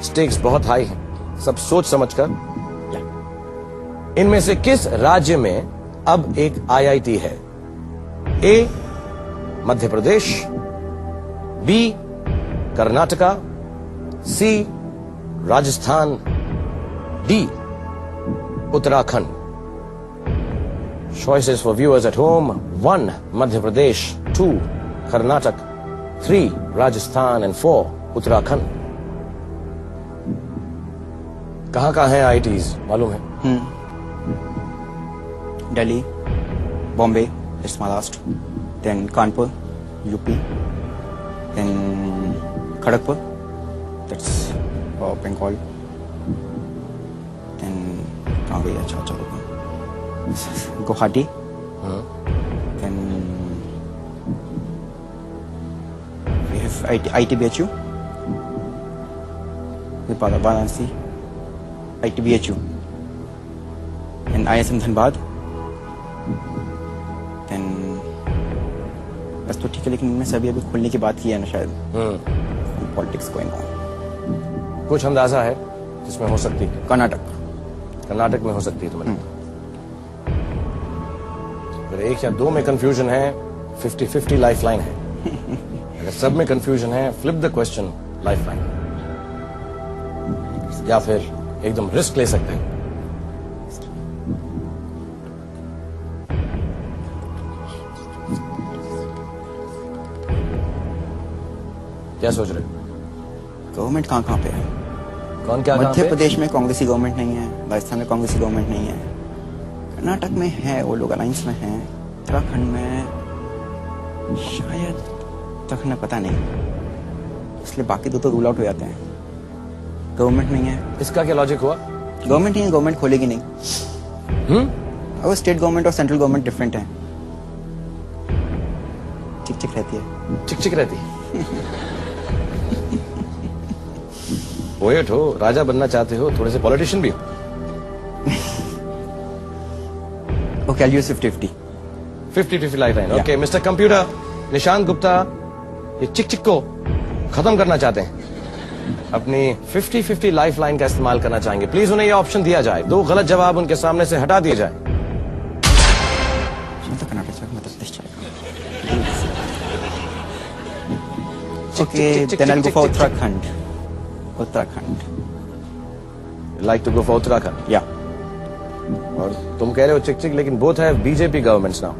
Stakes बहुत high हैं, सब सोच समझकर। इनमें से किस राज्य में अब एक आईआईटी है? A Madhya Pradesh, B Karnataka, C Rajasthan, D Uttarakhand. Choices for viewers at home: 1 Madhya Pradesh, 2 Karnataka, 3 Rajasthan and 4 Uttarakhand. कहां कहां है आईआईटीज मालूम है? Delhi, Bombay, it's my last. Then Kanpur, UP. Then Kharagpur, that's Bengal. Then कहाँ गई? अच्छा चलो Guwahati. Then we have ITBHU. Varanasi, ITBHU. And ISM Dhanbad. Then बस तो ठीक है, लेकिन इनमें से अभी खुलने की बात की है ना शायद। Politics going on. कुछ अंदाजा है जिसमें हो सकती है? कर्नाटक में हो सकती है तुम्हें? अगर एक या दो में कंफ्यूजन है, 50-50 लाइफलाइन है। अगर सब में कंफ्यूजन है, फ्लिप द क्वेश्चन लाइफलाइन, या फिर एकदम रिस्क ले सकते हैं। क्या सोच रहे? गवर्नमेंट कहाँ पे है? कौन क्या? मध्य प्रदेश में कांग्रेसी गवर्नमेंट नहीं है, राजस्थान में कांग्रेसी गवर्नमेंट नहीं है, कर्नाटक में है, वो लोग अलायंस में हैं, उत्तराखंड में शायद, उत्तराखंड में पता नहीं, इसलिए बाकी दो तो रूल आउट हो जाते हैं। गवर्नमेंट नहीं है। इसका क्या लॉजिक हुआ? गवर्नमेंट ही है, गवर्नमेंट खोलेगी नहीं। और स्टेट गवर्नमेंट और सेंट्रल गवर्नमेंट डिफरेंट है। चिक रहती है। चिक रहती है। पोएट हो, राजा बनना चाहते हो, थोड़े से पॉलिटिशियन भी हो। Okay, I'll use 50-50. 50-50 lifeline. Okay mister computer, Nishant Gupta ये चिक को खत्म करना चाहते हैं, अपनी 50-50 लाइफलाइन का इस्तेमाल करना चाहेंगे। प्लीज उन्हें ये ऑप्शन दिया जाए, 2 गलत जवाब उनके सामने से हटा दिए जाए। Okay, then I'll go for Uttarakhand. Like to go for Uttarakhand? Yeah. और तुम कह रहे हो चिक, लेकिन बोथ है बीजेपी गवर्नमेंट्स नाउ।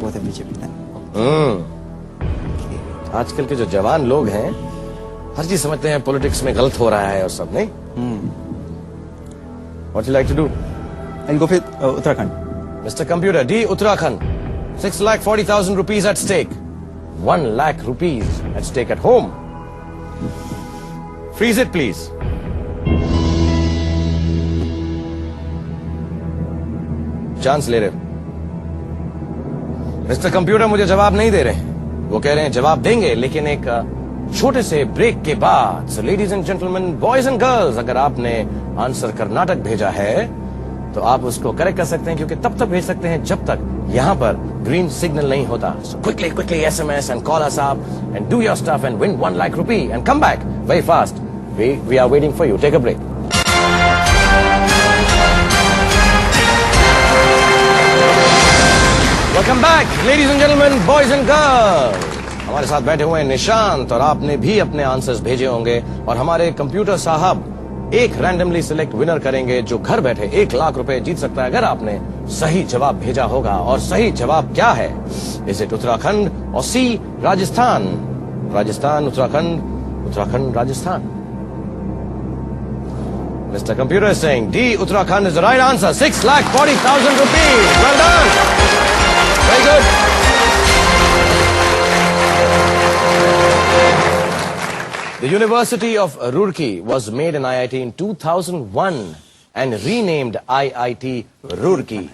बोथ है बीजेपी। आजकल के जो जवान लोग हैं, हर चीज समझते हैं पॉलिटिक्स में गलत हो रहा है और सब नहीं। What you like to do? I'll go with Uttarakhand. Mr. Computer, D Uttarakhand. 6,40,000 rupees at stake. 1 lakh rupees at stake at home. Freeze it, please. Chance ले रहे हो? मिस्टर कंप्यूटर मुझे जवाब नहीं दे रहे हैं, वो कह रहे हैं जवाब देंगे लेकिन एक छोटे से ब्रेक के बाद। So ladies and gentleman, boys and girls, अगर आपने आंसर कर्नाटक भेजा है तो आप उसको करेक्ट कर सकते हैं, क्योंकि तब तक भेज सकते हैं जब तक यहां पर ग्रीन सिग्नल नहीं होता। So quickly SMS and call us up and do your stuff and win 1 lakh rupee and come back very fast. We are waiting for you. Take a break. Welcome back ladies and gentleman, boys and girls. हमारे साथ बैठे हुए हैं निशांत, और आपने भी अपने answers भेजे होंगे, और हमारे कंप्यूटर साहब एक रैंडमली सिलेक्ट विनर करेंगे जो घर बैठे 1 लाख रुपए जीत सकता है अगर आपने सही जवाब भेजा होगा। और सही जवाब क्या है? इज इट उत्तराखंड और सी Rajasthan? Uttarakhand Rajasthan. Mr. Computer is saying D Uttarakhand is the right answer. 6,40,000 rupees. Well done. Very good. The University of Roorkee was made an IIT in 2001 and renamed IIT Roorkee.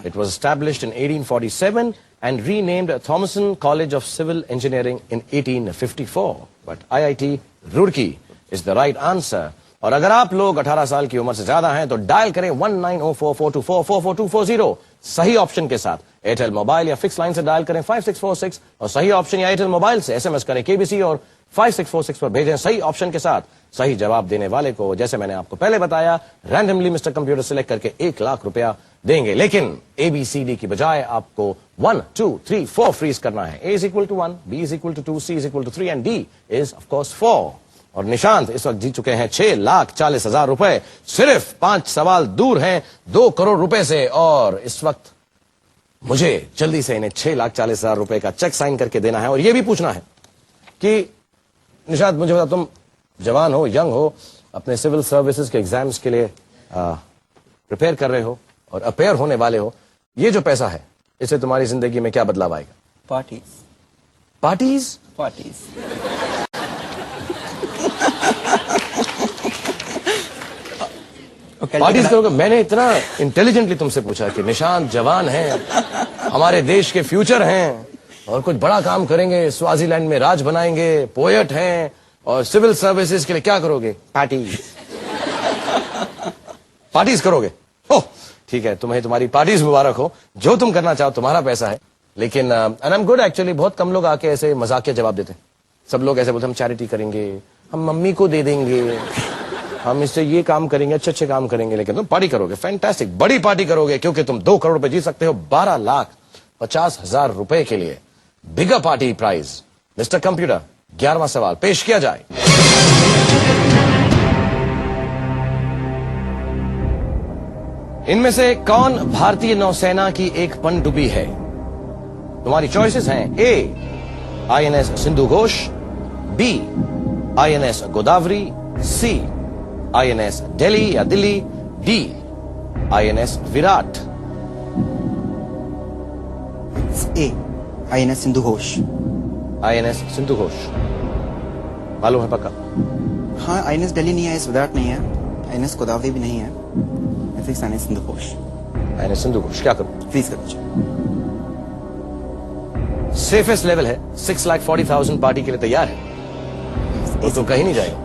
It was established in 1847 and renamed Thomason College of Civil Engineering in 1854. But IIT Roorkee is the right answer. और अगर आप लोग 18 साल की उम्र से ज्यादा हैं तो डायल करें 190442444240 सही ऑप्शन के साथ। एयरटेल मोबाइल या फिक्स लाइन से डायल करें 5646, और सही ऑप्शन या एयरटेल मोबाइल से SMS करें KBC और 5646 पर भेजें सही ऑप्शन के साथ। सही जवाब देने वाले को, जैसे मैंने आपको पहले बताया, रैंडमली मिस्टर कंप्यूटर सिलेक्ट करके 1 लाख रुपया देंगे। लेकिन ABCD की बजाय आपको 1 2 3 4 फ्रीज करना है। A is equal to 1, B is equal to 2, C is equal to 3 and D is of course 4। और निशांत इस वक्त जीत चुके हैं 6,40,000 रुपए। सिर्फ 5 सवाल दूर हैं 2 करोड़ रुपए से। और इस वक्त मुझे जल्दी से इन्हें 6,40,000 रुपए का चेक साइन करके देना है। और यह भी पूछना है कि निशांत, मुझे बता, तुम जवान हो, यंग हो, अपने सिविल सर्विसेज के एग्जाम्स के लिए प्रिपेयर कर रहे हो और अपेयर होने वाले हो। ये जो पैसा है, इससे तुम्हारी जिंदगी में क्या बदलाव आएगा? पार्टीज। पार्टीज? पार्टीज। पार्टीज करोगे? मैंने इतना इंटेलिजेंटली तुमसे पूछा कि निशांत जवान हैं, हमारे देश के फ्यूचर हैं और कुछ बड़ा काम करेंगे, स्वाजीलैंड में राज बनाएंगे, पोएट हैं और सिविल सर्विसेज के लिए क्या करोगे? पार्टीज। पार्टीज करोगे? ओह ठीक है, तुम्हें तुम्हारी पार्टीज मुबारक हो। जो तुम करना चाहो, तुम्हारा पैसा है। लेकिन and I am good actually. बहुत कम लोग आके ऐसे मजाकिया जवाब देते हैं। सब लोग ऐसे बोलते हम चैरिटी करेंगे, हम मम्मी को दे देंगे, हम इससे ये काम करेंगे, अच्छे अच्छे काम करेंगे। लेकिन तुम पार्टी करोगे, फैंटास्टिक, बड़ी पार्टी करोगे, क्योंकि तुम 2 करोड़ रुपए जीत सकते हो 12,50,000 रुपए के लिए। बिगर पार्टी प्राइज। मिस्टर कंप्यूटर, 11वां सवाल पेश किया जाए। इनमें से कौन भारतीय नौसेना की एक पनडुब्बी है? तुम्हारी चॉइसेस हैं A INS Sindhu Ghosh, B INS Godavari, C INS Delhi या Delhi, D INS Virat. A INS Sindhu Ghosh. INS Sindhu Ghosh मालूम है पक्का? हाँ, INS दिल्ली नहीं है, INS विराट नहीं है, INS गोदावरी भी नहीं है। INS सिंधु घोष। INS सिंधु घोष। क्या करूं? प्लीज कर दीजिए। सेफेस्ट लेवल है। 6,40,000 पार्टी के लिए तैयार है। वो तो कहीं नहीं जाएगा।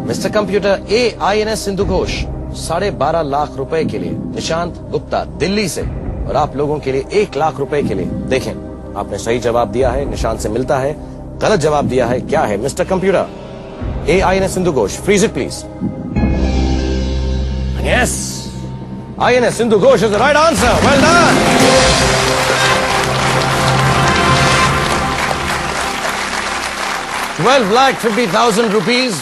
Mister computer, A INS Sindhu Ghosh 12.5 lakh रुपए के लिए। निशांत गुप्ता दिल्ली से, और आप लोगों के लिए 1 लाख रुपए के लिए। देखें, आपने सही जवाब दिया है, निशांत से मिलता है। गलत जवाब दिया है, क्या है? Mister computer, A INS Sindhu Ghosh, freeze it please. Yes, INS Sindhu Ghosh is the right answer. Well done. ₹12,50,000।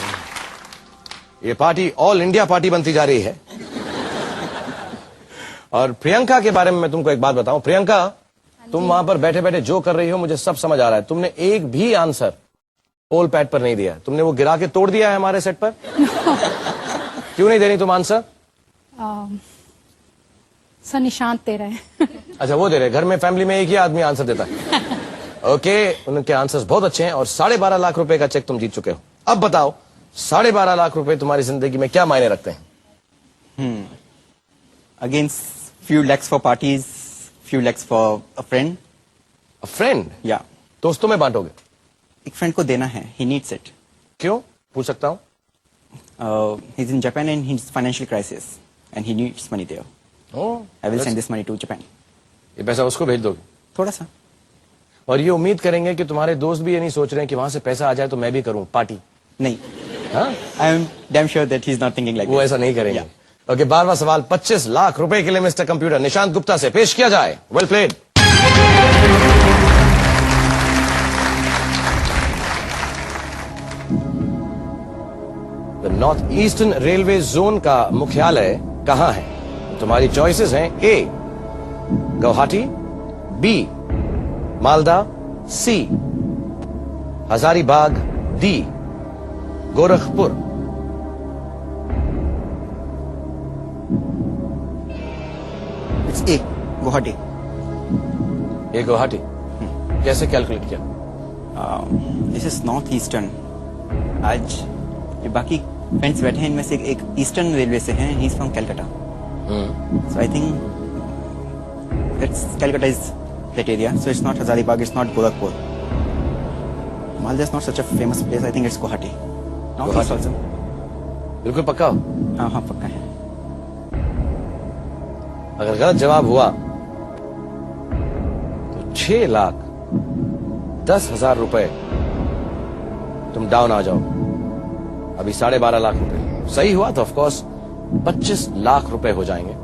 ये पार्टी ऑल इंडिया पार्टी बनती जा रही है। और प्रियंका के बारे में मैं तुमको एक बात बताऊं। प्रियंका, तुम वहां पर बैठे बैठे जो कर रही हो, मुझे सब समझ आ रहा है। तुमने एक भी आंसर पोल पैड पर नहीं दिया। तुमने वो गिरा के तोड़ दिया है हमारे सेट पर। क्यों नहीं दे रही तुम आंसर? सर निशांत दे रहे हैं। अच्छा, वो दे रहे। घर में फैमिली में एक ही आदमी आंसर देता है। ओके, उनके आंसर्स बहुत अच्छे हैं और 12.5 लाख रुपए का चेक तुम जीत चुके हो। अब बताओ, 12.5 लाख रुपए तुम्हारी जिंदगी में क्या मायने रखते हैं? Again, few lakhs for parties, few lakhs for a friend. A friend? Yeah. दोस्तों में बांटोगे? एक फ्रेंड को देना है, he needs it. क्यों, पूछ सकता हूं? He's in Japan and he's financial crisis and he needs money there. Oh, I will send this money to Japan. ये पैसा उसको भेज दोगे? थोड़ा सा। और ये उम्मीद करेंगे कि तुम्हारे दोस्त भी ये नहीं सोच रहे हैं कि वहां से पैसा आ जाए तो मैं भी करूं पार्टी? नहीं। हाँ? I am damn sure that he's not thinking like वो that. ऐसा नहीं करेंगे। Yeah. ओके, 12वां सवाल 25 लाख रुपए के लिए मिस्टर कंप्यूटर निशांत गुप्ता से पेश किया जाए। Well played. North eastern railway zone का मुख्यालय कहां है? तुम्हारी चॉइसेस हैं A Guwahati, B Malda, C Hazaribagh, D Gorakhpur. It's A, Guwahati. ये गुवाहाटी। कैसे कैलकुलेट किया? This is north eastern. आज जो बाकी फ्रेंड्स बैठे हैं इनमें से एक ईस्टर्न रेलवे से हैं, he is from Calcutta. So I think that's Calcutta is that area. So it's not Hazaribagh, it's not Gorakhpur. Malda is not such a famous place. I think it's Guwahati. North East also. बिल्कुल पक्का हो? हाँ हाँ पक्का है। अगर गलत जवाब हुआ तो 6,10,000 रुपए तुम डाउन आ जाओ। अभी 12.5 लाख रुपए सही हुआ तो ऑफ कोर्स 25 लाख रुपए हो जाएंगे।